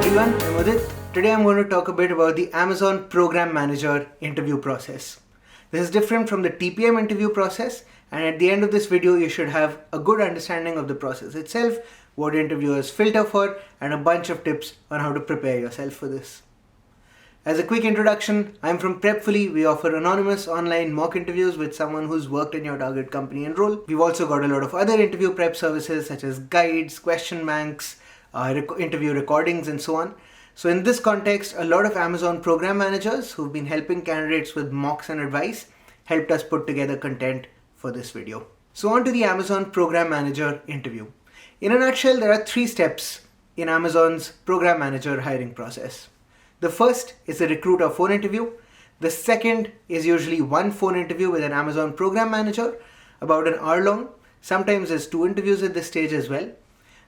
everyone, I'm Udit. Today I'm going to talk a bit about the Amazon Program Manager interview process. This is different from the TPM interview process, and at the end of this video you should have a good understanding of the process itself, what interviewers filter for, and a bunch of tips on how to prepare yourself for this. As a quick introduction, I'm from Prepfully. We offer anonymous online mock interviews with someone who's worked in your target company and role. We've also got a lot of other interview prep services such as guides, question banks, interview recordings, and so on. So in this context, a lot of Amazon program managers who've been helping candidates with mocks and advice helped us put together content for this video. So on to the Amazon Program Manager interview. In a nutshell, there are 3 steps in Amazon's Program Manager hiring process. The first is the recruiter phone interview. The second is usually one phone interview with an Amazon Program Manager, about an hour long. Sometimes there's 2 interviews at this stage as well.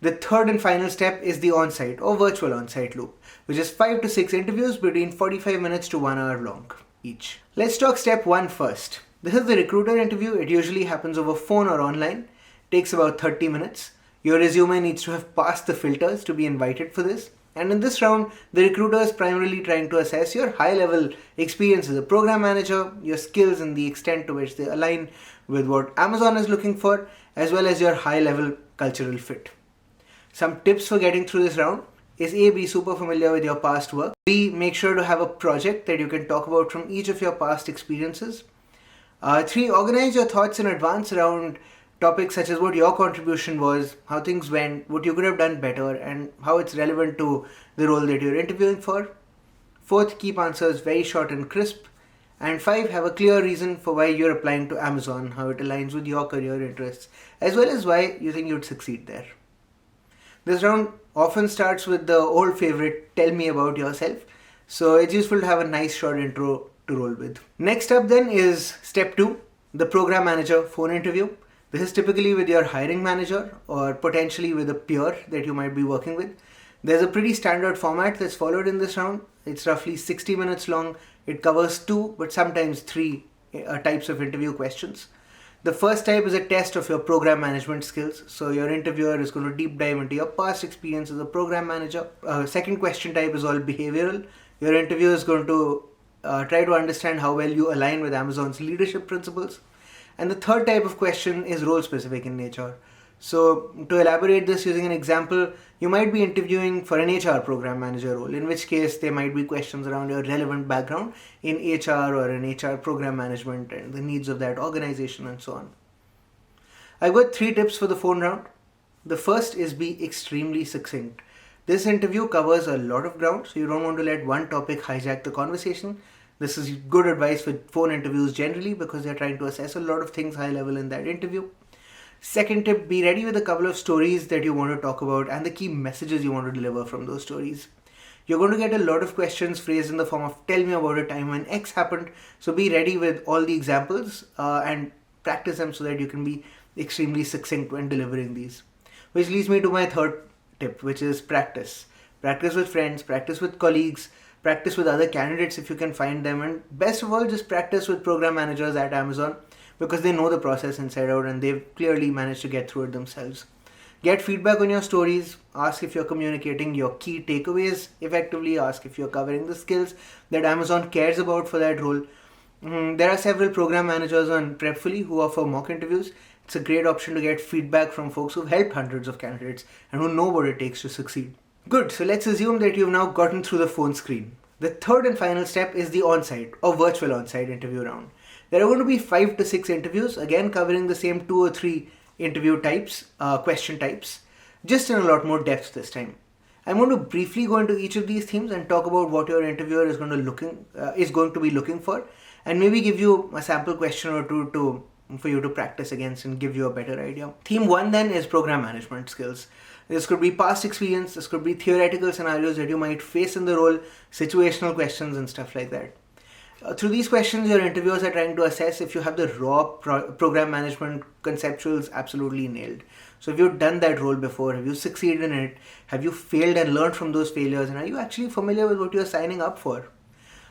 The third and final step is the on-site or virtual on-site loop, which is 5 to 6 interviews between 45 minutes to 1 hour long each. Let's talk step 1 first. This is the recruiter interview. It usually happens over phone or online. Takes about 30 minutes. Your resume needs to have passed the filters to be invited for this. And in this round, the recruiter is primarily trying to assess your high-level experience as a program manager, your skills and the extent to which they align with what Amazon is looking for, as well as your high-level cultural fit. Some tips for getting through this round is A, be super familiar with your past work. B, make sure to have a project that you can talk about from each of your past experiences. 3, organize your thoughts in advance around topics such as what your contribution was, how things went, what you could have done better, and how it's relevant to the role that you're interviewing for. 4th, keep answers very short and crisp. And 5, have a clear reason for why you're applying to Amazon, how it aligns with your career interests, as well as why you think you'd succeed there. This round often starts with the old favorite, tell me about yourself. So it's useful to have a nice short intro to roll with. Next up then is step 2, the program manager phone interview. This is typically with your hiring manager or potentially with a peer that you might be working with. There's a pretty standard format that's followed in this round. It's roughly 60 minutes long. It covers 2, but sometimes 3 types of interview questions. The first type is a test of your program management skills. So your interviewer is going to deep dive into your past experience as a program manager. Second question type is all behavioral. Your interviewer is going to try to understand how well you align with Amazon's leadership principles. And the third type of question is role specific in nature. So to elaborate this using an example, you might be interviewing for an HR program manager role, in which case there might be questions around your relevant background in HR or in HR program management and the needs of that organization and so on. I've got 3 tips for the phone round. The first is be extremely succinct. This interview covers a lot of ground, so you don't want to let one topic hijack the conversation. This is good advice for phone interviews generally because they're trying to assess a lot of things high level in that interview. Second tip, be ready with a couple of stories that you want to talk about and the key messages you want to deliver from those stories. You're going to get a lot of questions phrased in the form of tell me about a time when X happened. So be ready with all the examples and practice them so that you can be extremely succinct when delivering these. Which leads me to my third tip, which is practice. Practice with friends, practice with colleagues, practice with other candidates if you can find them, and best of all, just practice with program managers at Amazon because they know the process inside out and they've clearly managed to get through it themselves. Get feedback on your stories, ask if you're communicating your key takeaways effectively, ask if you're covering the skills that Amazon cares about for that role. There are several program managers on Prepfully who offer mock interviews. It's a great option to get feedback from folks who've helped hundreds of candidates and who know what it takes to succeed. Good, so let's assume that you've now gotten through the phone screen. The third and final step is the on-site or virtual on-site interview round. There are going to be 5 to 6 interviews, again covering the same 2 or 3 interview types, question types, just in a lot more depth this time. I'm going to briefly go into each of these themes and talk about what your interviewer is going to be looking for, and maybe give you a sample question or 2 for you to practice against and give you a better idea. Theme 1 then is program management skills. This could be past experience, this could be theoretical scenarios that you might face in the role, situational questions and stuff like that. Through these questions, your interviewers are trying to assess if you have the raw program management conceptuals absolutely nailed. So if you've done that role before, have you succeeded in it, have you failed and learned from those failures, and are you actually familiar with what you're signing up for?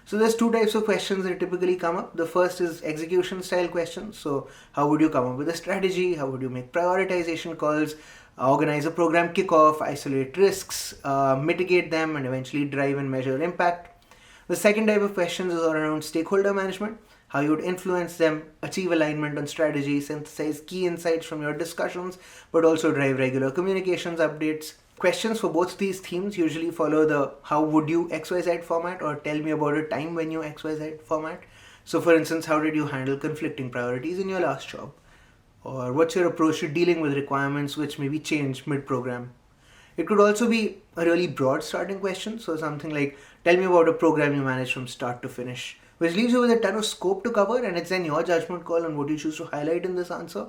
So there's 2 types of questions that typically come up. The first is execution style questions. So how would you come up with a strategy? How would you make prioritization calls? organize a program kickoff, isolate risks, mitigate them, and eventually drive and measure impact. The second type of questions is around stakeholder management, how you would influence them, achieve alignment on strategy, synthesize key insights from your discussions, but also drive regular communications updates. Questions for both these themes usually follow the how would you XYZ format or tell me about a time when you XYZ format. So for instance, how did you handle conflicting priorities in your last job? Or what's your approach to dealing with requirements which maybe change mid-program? It could also be a really broad starting question, so something like, tell me about a program you managed from start to finish, which leaves you with a ton of scope to cover, and it's then your judgment call on what you choose to highlight in this answer.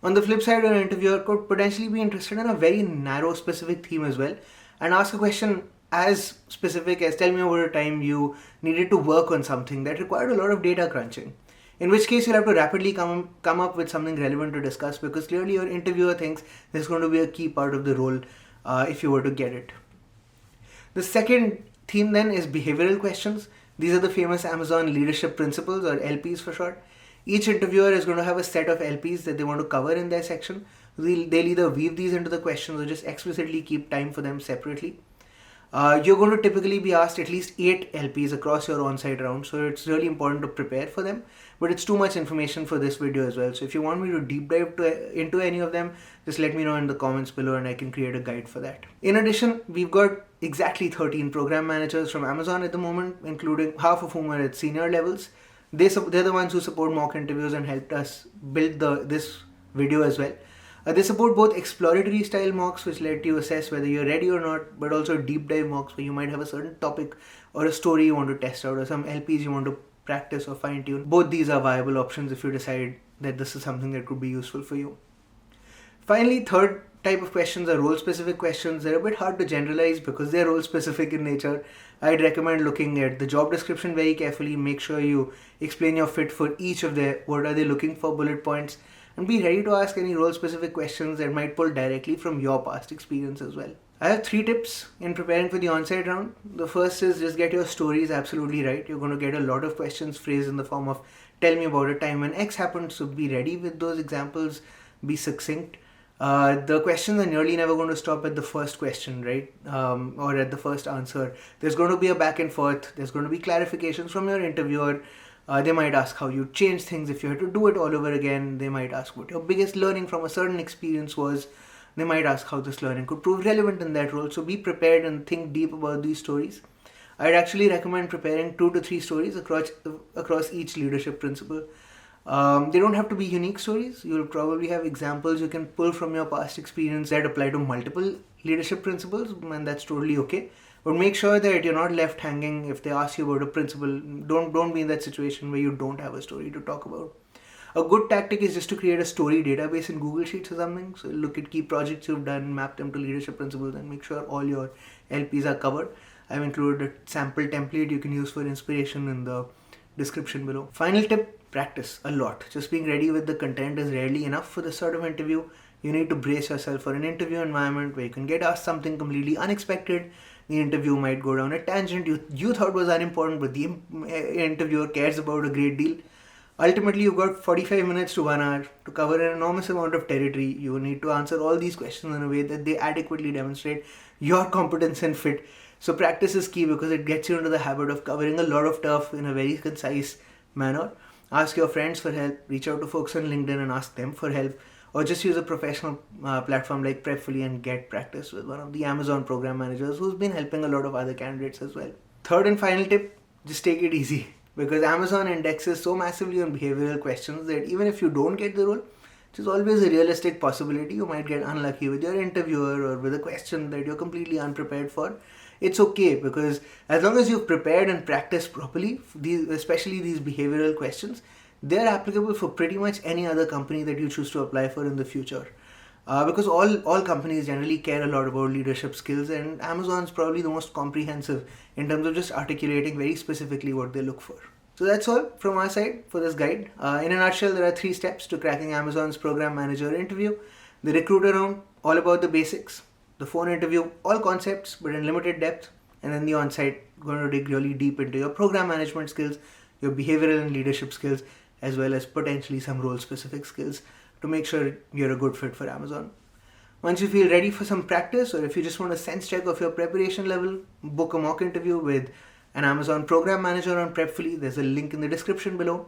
On the flip side, an interviewer could potentially be interested in a very narrow specific theme as well, and ask a question as specific as, tell me about a time you needed to work on something that required a lot of data crunching. In which case, you'll have to rapidly come up with something relevant to discuss, because clearly your interviewer thinks this is going to be a key part of the role if you were to get it. The second theme then is behavioral questions. These are the famous Amazon leadership principles, or LPs for short. Each interviewer is going to have a set of LPs that they want to cover in their section. They'll either weave these into the questions or just explicitly keep time for them separately. You're going to typically be asked at least 8 LPs across your on-site round, so it's really important to prepare for them, but it's too much information for this video as well. So if you want me to deep dive into any of them, just let me know in the comments below and I can create a guide for that. In addition, we've got exactly 13 program managers from Amazon at the moment, including half of whom are at senior levels. They're the ones who support mock interviews and helped us build this video as well. They support both exploratory style mocks, which let you assess whether you're ready or not, but also deep dive mocks where you might have a certain topic or a story you want to test out, or some LPs you want to practice or fine tune. Both these are viable options if you decide that this is something that could be useful for you. Finally, third type of questions are role specific questions. They're a bit hard to generalize because they're role specific in nature. I'd recommend looking at the job description very carefully. Make sure you explain your fit for each of what are they looking for bullet points, and be ready to ask any role specific questions that might pull directly from your past experience as well. I have 3 tips in preparing for the on-site round. The first is just get your stories absolutely right. You're going to get a lot of questions phrased in the form of, tell me about a time when X happened, so be ready with those examples, be succinct. The questions are nearly never going to stop at the first question, right? Or at the first answer. There's going to be a back and forth. There's going to be clarifications from your interviewer. They might ask how you change things if you had to do it all over again. They might ask what your biggest learning from a certain experience was. They might ask how this learning could prove relevant in that role. So be prepared and think deep about these stories. I'd actually recommend preparing 2 to 3 stories across each leadership principle. They don't have to be unique stories. You'll probably have examples you can pull from your past experience that apply to multiple leadership principles, and that's totally okay. But make sure that you're not left hanging if they ask you about a principle. Don't be in that situation where you don't have a story to talk about. A good tactic is just to create a story database in Google Sheets or something. So look at key projects you've done, map them to leadership principles, and make sure all your LPs are covered. I've included a sample template you can use for inspiration in the description below. Final tip, practice a lot. Just being ready with the content is rarely enough for this sort of interview. You need to brace yourself for an interview environment where you can get asked something completely unexpected. The interview might go down a tangent you thought was unimportant, but the interviewer cares about a great deal. Ultimately, you've got 45 minutes to 1 hour to cover an enormous amount of territory. You need to answer all these questions in a way that they adequately demonstrate your competence and fit. So practice is key because it gets you into the habit of covering a lot of stuff in a very concise manner. Ask your friends for help, reach out to folks on LinkedIn and ask them for help, or just use a professional platform like Prepfully and get practice with one of the Amazon program managers who's been helping a lot of other candidates as well. Third and final tip, just take it easy, because Amazon indexes so massively on behavioral questions that even if you don't get the role, which is always a realistic possibility, you might get unlucky with your interviewer or with a question that you're completely unprepared for. It's okay, because as long as you've prepared and practiced properly, especially these behavioral questions, they're applicable for pretty much any other company that you choose to apply for in the future. Because all companies generally care a lot about leadership skills, and Amazon's probably the most comprehensive in terms of just articulating very specifically what they look for. So that's all from our side for this guide. In a nutshell, there are 3 steps to cracking Amazon's program manager interview. The recruiter round, all about the basics. The phone interview, all concepts but in limited depth. And then the on-site, going to dig really deep into your program management skills, your behavioral and leadership skills, as well as potentially some role-specific skills to make sure you're a good fit for Amazon. Once you feel ready for some practice, or if you just want a sense check of your preparation level, book a mock interview with an Amazon program manager on Prepfully. There's a link in the description below.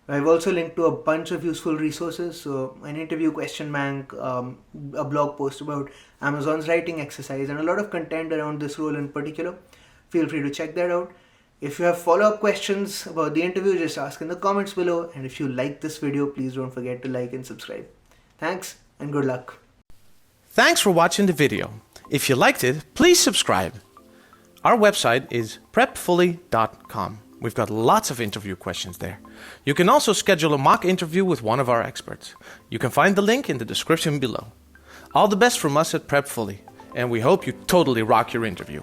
I've also linked to a bunch of useful resources, so an interview question bank, a blog post about Amazon's writing exercise, and a lot of content around this role in particular. Feel free to check that out. If you have follow-up questions about the interview, just ask in the comments below. And if you like this video, please don't forget to like and subscribe. Thanks and good luck. Thanks for watching the video. If you liked it, please subscribe. Our website is prepfully.com. We've got lots of interview questions there. You can also schedule a mock interview with one of our experts. You can find the link in the description below. All the best from us at Prepfully, and we hope you totally rock your interview.